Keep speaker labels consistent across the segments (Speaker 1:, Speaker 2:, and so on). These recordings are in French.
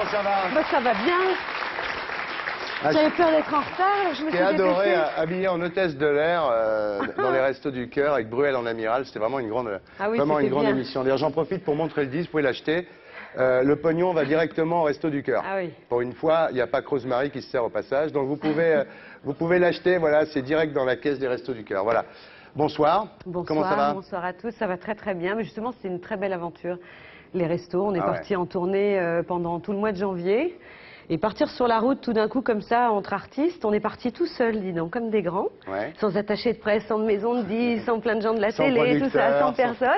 Speaker 1: comment ça va?
Speaker 2: Bah, ça va bien. J'avais peur d'être en retard, je me suis
Speaker 1: adoré
Speaker 2: dépêchée.
Speaker 1: habillé en hôtesse de l'air dans les Restos du Cœur avec Bruel en amiral. C'était vraiment une grande, émission. D'ailleurs, j'en profite pour montrer le disque, vous pouvez l'acheter. Le pognon va directement au Resto du Cœur.
Speaker 2: Ah oui.
Speaker 1: Pour une fois, il n'y a pas que Rosemary qui se sert au passage. Donc vous pouvez l'acheter, voilà, c'est direct dans la caisse des Restos du Cœur. Voilà. Bonsoir.
Speaker 2: Bonsoir,
Speaker 1: comment ça va?
Speaker 2: bonsoir à tous, ça va très très bien. Mais justement, c'est une très belle aventure. Les restos, on est parti en tournée pendant tout le mois de janvier. Et partir sur la route tout d'un coup comme ça, entre artistes, on est parti tout seul, dis donc, comme des grands, sans attaché de presse, sans maison de 10, sans plein de gens de la télé, tout ça, sans personne.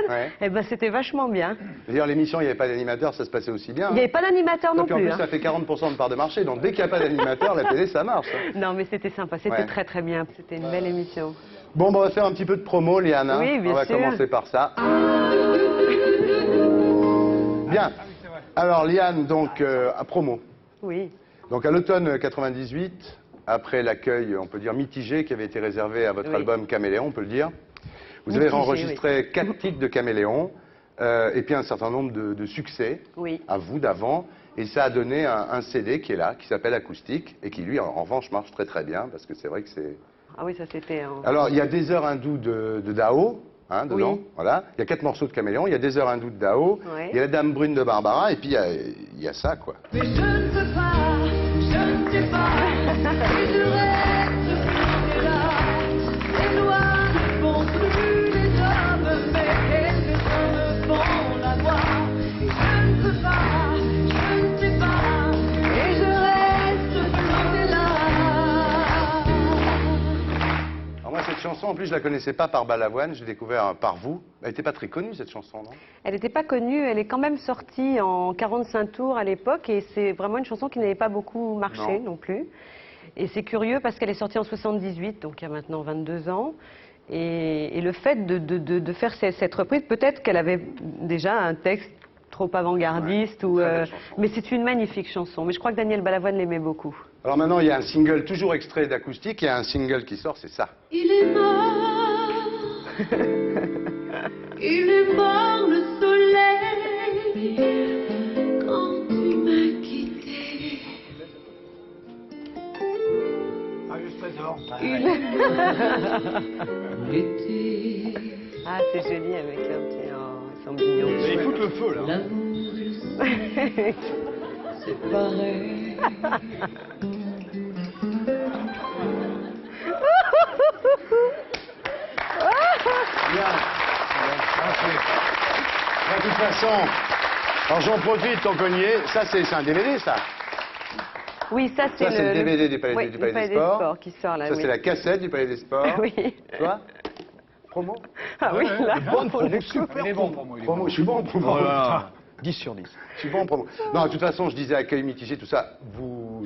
Speaker 2: Et ben c'était vachement bien.
Speaker 1: D'ailleurs, l'émission, il n'y avait pas d'animateur, ça se passait aussi bien.
Speaker 2: Il n'y avait pas d'animateur non plus.
Speaker 1: En plus, ça fait 40% de part de marché, donc dès qu'il n'y a pas d'animateur, la télé, ça marche.
Speaker 2: Non, mais c'était sympa, c'était très très bien, c'était une belle émission.
Speaker 1: Bon, on va faire un petit peu de promo, Liane.
Speaker 2: Oui, bien sûr.
Speaker 1: On va commencer par ça. Bien. Alors, Liane, donc, à promo.
Speaker 2: Oui.
Speaker 1: Donc, à l'automne 98, après l'accueil, on peut dire mitigé, qui avait été réservé à votre album Caméléon, on peut le dire, vous avez enregistré 4 titres de Caméléon, et puis un certain nombre de succès, à vous d'avant, et ça a donné un CD qui est là, qui s'appelle Acoustique, et qui, lui, en revanche, marche très très bien, parce que c'est vrai que c'est...
Speaker 2: Ah oui, ça c'était...
Speaker 1: Alors, il y a des heures hindoues de Dao, hein, dedans, voilà. Il y a 4 morceaux de Caméléon, il y a des heures hindoues de Dao, il y a la Dame brune de Barbara, et puis il y a ça, quoi.
Speaker 3: Mais je ne peux pas, je ne sais pas, et je reste bloquée là. Les lois ne font plus les hommes, mais les hommes font la loi. Et je ne peux pas, je ne sais pas, et je reste bloquée là.
Speaker 1: Alors moi, cette chanson, en plus, je la connaissais pas par Balavoine, je l'ai découvert par vous. Elle n'était pas très connue, cette chanson, non?
Speaker 2: Elle n'était pas connue, elle est quand même sortie en 45 tours à l'époque, et c'est vraiment une chanson qui n'avait pas beaucoup marché non plus. Et c'est curieux parce qu'elle est sortie en 78, donc il y a maintenant 22 ans. Et le fait de faire cette reprise, peut-être qu'elle avait déjà un texte trop avant-gardiste, mais c'est une magnifique chanson. Mais je crois que Daniel Balavoine l'aimait beaucoup.
Speaker 1: Alors maintenant, il y a un single toujours extrait d'Acoustique, il y a un single qui sort, c'est ça.
Speaker 3: Il est mort, il est mort le soleil, quand tu m'as quitté.
Speaker 4: Ah, juste trésor.
Speaker 3: Il est mort l'été.
Speaker 2: Ah, c'est joli avec un petit... Oh, ils sont mignons.
Speaker 4: Ils foutent le feu, là.
Speaker 3: L'amour, je sais, c'est pareil.
Speaker 1: Bien. De toute façon, alors j'en profite tant qu'on y est, ça c'est un DVD, ça.
Speaker 2: Oui, ça c'est
Speaker 1: le DVD du Palais, du Palais des Sports
Speaker 2: qui sort là.
Speaker 1: Ça c'est la cassette du Palais des Sports.
Speaker 2: Oui.
Speaker 1: Tu vois? Promo.
Speaker 2: Ah oui, là,
Speaker 4: Bonne promo, super promo.
Speaker 1: Je suis bon en promo.
Speaker 4: Oh là là. 10 sur 10.
Speaker 1: Je suis bon en promo. Non, de toute façon, je disais accueil mitigé, tout ça,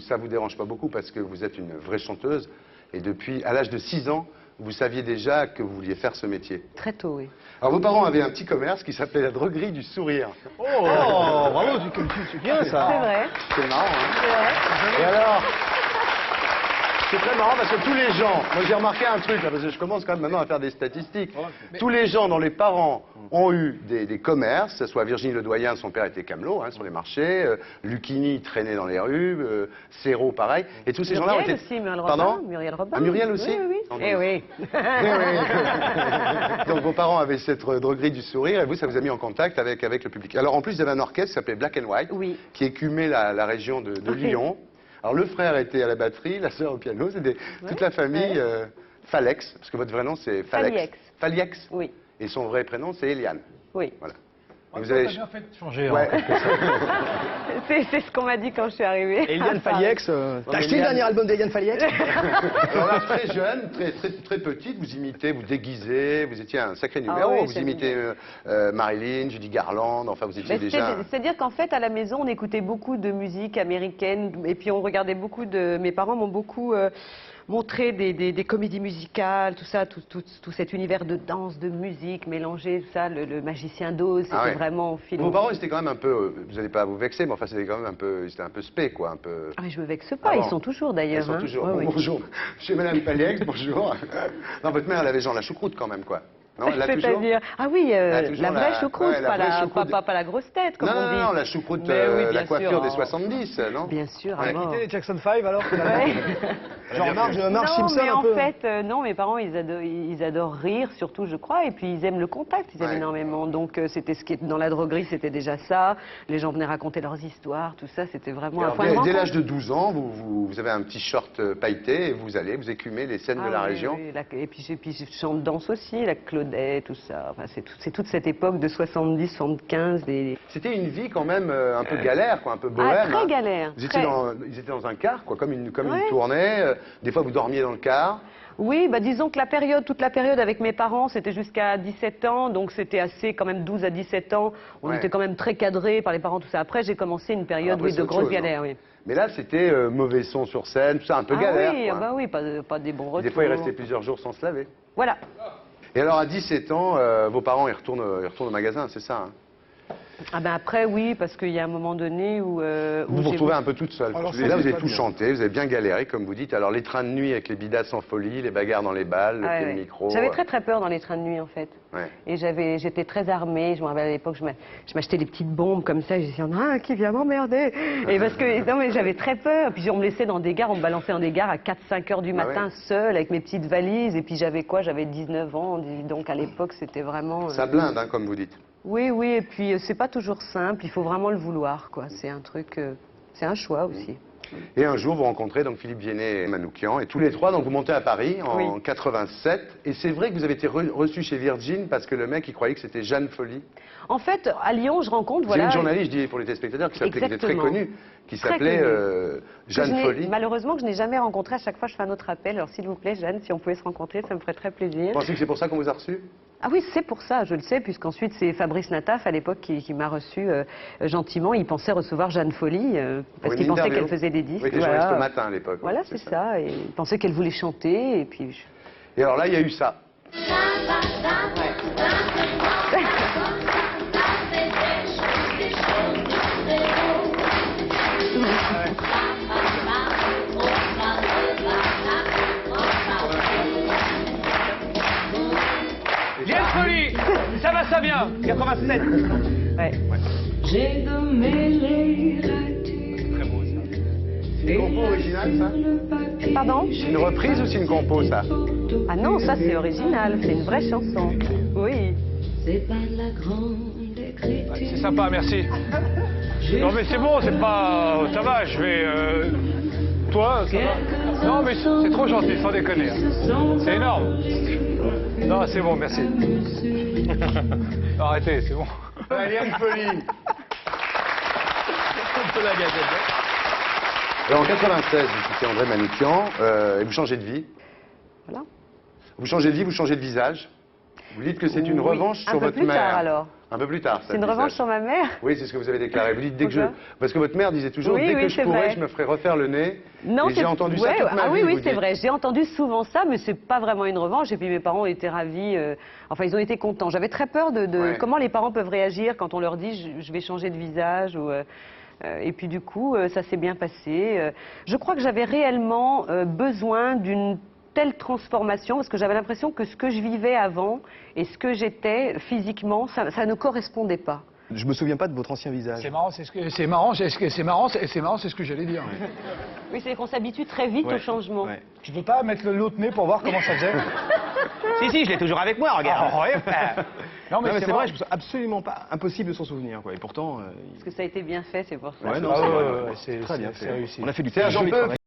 Speaker 1: ça vous dérange pas beaucoup parce que vous êtes une vraie chanteuse. Et depuis, à l'âge de 6 ans, vous saviez déjà que vous vouliez faire ce métier.
Speaker 2: Très tôt, oui.
Speaker 1: Alors vos parents avaient un petit commerce qui s'appelait la droguerie du sourire.
Speaker 4: Oh, bravo, c'est bien ça.
Speaker 2: C'est vrai.
Speaker 1: C'est marrant, hein?
Speaker 2: C'est vrai.
Speaker 1: Et alors, c'est très marrant parce que tous les gens, moi j'ai remarqué un truc, là, parce que je commence quand même maintenant à faire des statistiques. Tous les gens dont les parents ont eu des commerces, que ce soit Virginie Ledoyen, son père était camelot sur les marchés, Lucchini traînait dans les rues, Serrault pareil, et tous ces gens-là ont été...
Speaker 2: Aussi, Muriel Robin.
Speaker 1: Pardon?
Speaker 2: Muriel Robin.
Speaker 1: Ah, Muriel aussi?
Speaker 2: Oui, oui, oui. Eh oui.
Speaker 1: Donc vos parents avaient cette droguerie du sourire et vous, ça vous a mis en contact avec le public. Alors en plus, il y avait un orchestre qui s'appelait Black and White, qui écumait la région de Lyon. Alors le frère était à la batterie, la sœur au piano, c'était toute la famille Falex, parce que votre vrai nom c'est Falex. Faliex.
Speaker 2: Oui.
Speaker 1: Et son vrai prénom c'est Eliane.
Speaker 2: Oui.
Speaker 1: Voilà.
Speaker 4: Vous avez bien fait de changer.
Speaker 1: Ouais.
Speaker 2: C'est ce qu'on m'a dit quand je suis arrivée.
Speaker 4: Eliane Faliex, t'as acheté le dernier album d'Eliane Faliex?
Speaker 1: Alors là, très jeune, très petite, vous imitez, vous déguisez, vous étiez un sacré numéro,
Speaker 2: oui,
Speaker 1: vous imitez Marilyn, Judy Garland, enfin vous étiez déjà...
Speaker 2: C'est-à-dire qu'en fait, à la maison, on écoutait beaucoup de musique américaine, et puis on regardait beaucoup de... Mes parents m'ont beaucoup montré des comédies musicales, tout ça, tout cet univers de danse, de musique, mélangé, tout ça, le Magicien d'Oz, c'était vraiment au film.
Speaker 1: Vos parents, c'était quand même un peu, vous n'allez pas vous vexer, mais enfin, c'était quand même un peu spé, quoi, un peu...
Speaker 2: Ah, mais je me vexe pas, ils sont toujours d'ailleurs.
Speaker 1: Ils sont toujours.
Speaker 2: Ouais,
Speaker 1: Bonjour, chez Madame Paliex, bonjour. Non, votre mère, elle avait genre la choucroute quand même, quoi. Non, elle l'a toujours.
Speaker 2: C'est-à-dire, ah oui,
Speaker 1: a toujours
Speaker 2: la vraie choucroute,
Speaker 1: ouais, la
Speaker 2: pas,
Speaker 1: vraie
Speaker 2: la,
Speaker 1: choucroute.
Speaker 2: pas la grosse tête, comme
Speaker 1: Non,
Speaker 2: on dit.
Speaker 1: non, la choucroute,
Speaker 2: Mais oui,
Speaker 1: la
Speaker 2: bien
Speaker 1: coiffure
Speaker 2: sûr,
Speaker 1: des
Speaker 2: hein.
Speaker 1: 70, non?
Speaker 2: Bien sûr,
Speaker 1: Ouais.
Speaker 2: à mort.
Speaker 4: Quitté les Jackson 5 alors
Speaker 2: Ouais.
Speaker 4: Genre Marge
Speaker 2: Non,
Speaker 4: Simpson
Speaker 2: mais
Speaker 4: un
Speaker 2: en
Speaker 4: peu.
Speaker 2: fait, non, mes parents, ils adorent rire, surtout, je crois, et puis ils aiment le contact, ils aiment
Speaker 1: Ouais.
Speaker 2: énormément. Donc, c'était ce qui est dans la droguerie, c'était déjà ça. Les gens venaient raconter leurs histoires, tout ça, c'était vraiment un
Speaker 1: Alors,
Speaker 2: point de
Speaker 1: dès
Speaker 2: rencontre.
Speaker 1: l'âge de 12 ans, vous avez un petit short pailleté et vous allez, vous écumez les scènes de la
Speaker 2: Ah oui,
Speaker 1: région.
Speaker 2: oui, et puis je chante danse aussi, la Claudette, tout ça. Enfin, c'est toute cette époque de 70, 75.
Speaker 1: C'était une vie quand même un peu galère, quoi, un peu bohème.
Speaker 2: Ah, très
Speaker 1: hein.
Speaker 2: galère.
Speaker 1: Ils
Speaker 2: très.
Speaker 1: étaient dans un car, quoi, comme une
Speaker 2: Ouais.
Speaker 1: tournée. Des fois, vous dormiez dans le car.
Speaker 2: Oui, bah disons que toute la période avec mes parents, c'était jusqu'à 17 ans, donc c'était assez, quand même 12 à 17 ans. On
Speaker 1: Ouais.
Speaker 2: était quand même très cadrés par les parents, tout ça. Après, j'ai commencé une période
Speaker 1: Après,
Speaker 2: oui,
Speaker 1: c'est
Speaker 2: de
Speaker 1: autre
Speaker 2: grosses
Speaker 1: chose,
Speaker 2: galères,
Speaker 1: hein.
Speaker 2: oui.
Speaker 1: Mais là, c'était mauvais son sur scène, tout ça, un peu
Speaker 2: Ah
Speaker 1: galère.
Speaker 2: oui,
Speaker 1: quoi.
Speaker 2: ah bah oui, pas des bons retours.
Speaker 1: Des fois, ils restaient plusieurs jours sans se laver.
Speaker 2: Voilà.
Speaker 1: Et alors, à 17 ans, vos parents, ils retournent au magasin, c'est ça, hein?
Speaker 2: Ah ben après, oui, parce qu'il y a un moment donné où...
Speaker 1: Vous vous retrouvez un peu toute seule.
Speaker 4: Alors,
Speaker 1: Et
Speaker 4: ça,
Speaker 1: là,
Speaker 4: c'est
Speaker 1: vous avez
Speaker 4: pas
Speaker 1: tout
Speaker 4: bien.
Speaker 1: chanté, vous avez bien galéré, comme vous dites. Alors, les trains de nuit avec les bidasses en folie, les bagarres dans les balles, le
Speaker 2: Ouais,
Speaker 1: pied de
Speaker 2: ouais.
Speaker 1: micro.
Speaker 2: J'avais très peur dans les trains de nuit, en fait.
Speaker 1: Ouais.
Speaker 2: Et j'étais très armée. Je me rappelle à l'époque, je m'achetais des petites bombes comme ça. Et je disais, il y en a un qui vient m'emmerder. Et parce que, non, mais j'avais très peur. Puis on me laissait dans des gares, on me balançait dans des gares à 4-5 heures du
Speaker 1: Ah
Speaker 2: matin,
Speaker 1: ouais.
Speaker 2: seule, avec mes petites valises. Et puis j'avais quoi? J'avais 19 ans. Donc à l'époque, c'était vraiment...
Speaker 1: Ça blinde, hein, comme vous dites.
Speaker 2: Oui, oui. Et puis c'est pas toujours simple. Il faut vraiment le vouloir, quoi. C'est un truc... c'est un choix aussi.
Speaker 1: Et un jour, vous rencontrez donc Philippe Viennet et Manoukian, et tous les trois, donc vous montez à Paris en
Speaker 2: Oui.
Speaker 1: 87. Et c'est vrai que vous avez été reçu chez Virgin parce que le mec, il croyait que c'était Jeanne Folly.
Speaker 2: En fait, à Lyon, je rencontre...
Speaker 1: Voilà.
Speaker 2: Voilà,
Speaker 1: J'ai une journaliste, je dis pour les téléspectateurs, qui était très
Speaker 2: Exactement.
Speaker 1: connue, qui
Speaker 2: Très
Speaker 1: s'appelait
Speaker 2: connue.
Speaker 1: Jeanne Folly.
Speaker 2: Malheureusement, que je n'ai jamais rencontré. À chaque fois, je fais un autre appel. Alors, s'il vous plaît, Jeanne, si on pouvait se rencontrer, ça me ferait très plaisir.
Speaker 1: Vous pensez que c'est pour ça qu'on vous a reçu?
Speaker 2: Ah oui, c'est pour ça, je le sais, puisqu'ensuite, c'est Fabrice Nataf, à l'époque, qui m'a reçu gentiment. Il pensait recevoir Jeanne Folly, parce qu'il pensait qu'elle faisait des disques.
Speaker 1: Oui, était journaliste au matin à l'époque.
Speaker 2: Voilà, c'est ça. Et il pensait qu'elle voulait chanter. Et puis...
Speaker 1: Et alors là, il y a eu ça.
Speaker 5: Bien folie. Ça va, ça vient. 87.
Speaker 2: Ouais.
Speaker 3: J'ai démêlé la
Speaker 1: Très beau ça. C'est une compo originale, ça?
Speaker 2: Pardon?
Speaker 1: C'est une reprise ou c'est une compo, ça?
Speaker 2: Ah non, ça, c'est original. C'est une vraie chanson. Oui.
Speaker 3: C'est pas de la grande écriture.
Speaker 5: C'est sympa, merci. Non mais c'est bon, c'est pas... Ça va, je vais... Toi, ça va? Non mais c'est trop gentil, sans déconner. hein. C'est énorme. Non, c'est bon, merci. Non, arrêtez, c'est bon.
Speaker 1: Jeanne Folly.
Speaker 4: Un peu la gazette.
Speaker 1: Alors en 96, vous quittez André Manoukian et vous changez de vie.
Speaker 2: Voilà.
Speaker 1: Vous changez de vie, vous changez de visage. Vous dites que c'est une
Speaker 2: Oui,
Speaker 1: revanche
Speaker 2: un
Speaker 1: sur
Speaker 2: peu
Speaker 1: votre
Speaker 2: plus
Speaker 1: mère.
Speaker 2: tard, alors.
Speaker 1: Un peu plus tard, ça.
Speaker 2: C'est une
Speaker 1: le
Speaker 2: revanche
Speaker 1: visage.
Speaker 2: sur ma mère.
Speaker 1: Oui, c'est ce que vous avez déclaré. Vous dites dès que je...
Speaker 2: Pourquoi
Speaker 1: Parce que votre mère disait toujours,
Speaker 2: Oui,
Speaker 1: dès que
Speaker 2: oui,
Speaker 1: je
Speaker 2: c'est
Speaker 1: pourrais,
Speaker 2: vrai.
Speaker 1: je me ferai refaire le nez.
Speaker 2: Non,
Speaker 1: et j'ai entendu ça
Speaker 2: ouais,
Speaker 1: toute ma
Speaker 2: ah
Speaker 1: vie.
Speaker 2: oui,
Speaker 1: vous
Speaker 2: oui, c'est
Speaker 1: dites.
Speaker 2: vrai. J'ai entendu souvent ça, mais c'est pas vraiment une revanche. Et puis mes parents étaient ravis. Enfin, ils ont été contents. J'avais très peur de
Speaker 1: Ouais.
Speaker 2: comment les parents peuvent réagir quand on leur dit je vais changer de visage ou. Et puis du coup, ça s'est bien passé. Je crois que j'avais réellement besoin d'une telle transformation parce que j'avais l'impression que ce que je vivais avant et ce que j'étais physiquement, ça ne correspondait pas.
Speaker 4: Je me souviens pas de votre ancien visage.
Speaker 5: C'est marrant, c'est ce que j'allais dire.
Speaker 2: Oui, c'est qu'on s'habitue très vite
Speaker 4: Ouais.
Speaker 2: au changement.
Speaker 4: Ouais.
Speaker 5: Tu peux pas mettre l'autre nez pour voir comment ça faisait?
Speaker 4: Si, je l'ai toujours avec moi, regarde.
Speaker 5: Non
Speaker 4: Non, mais c'est
Speaker 5: marrant.
Speaker 4: vrai, je me sens absolument pas impossible de s'en souvenir, quoi. Et pourtant,
Speaker 2: Parce que ça a été bien fait, c'est pour ça.
Speaker 4: ouais, non,
Speaker 5: Ah
Speaker 4: c'est
Speaker 5: ouais,
Speaker 4: vrai.
Speaker 5: ouais, ouais, c'est
Speaker 4: très bien
Speaker 5: c'est
Speaker 4: fait.
Speaker 5: réussi.
Speaker 4: On a fait du
Speaker 1: C'est-à-dire,
Speaker 4: joli
Speaker 1: je peux
Speaker 4: travail.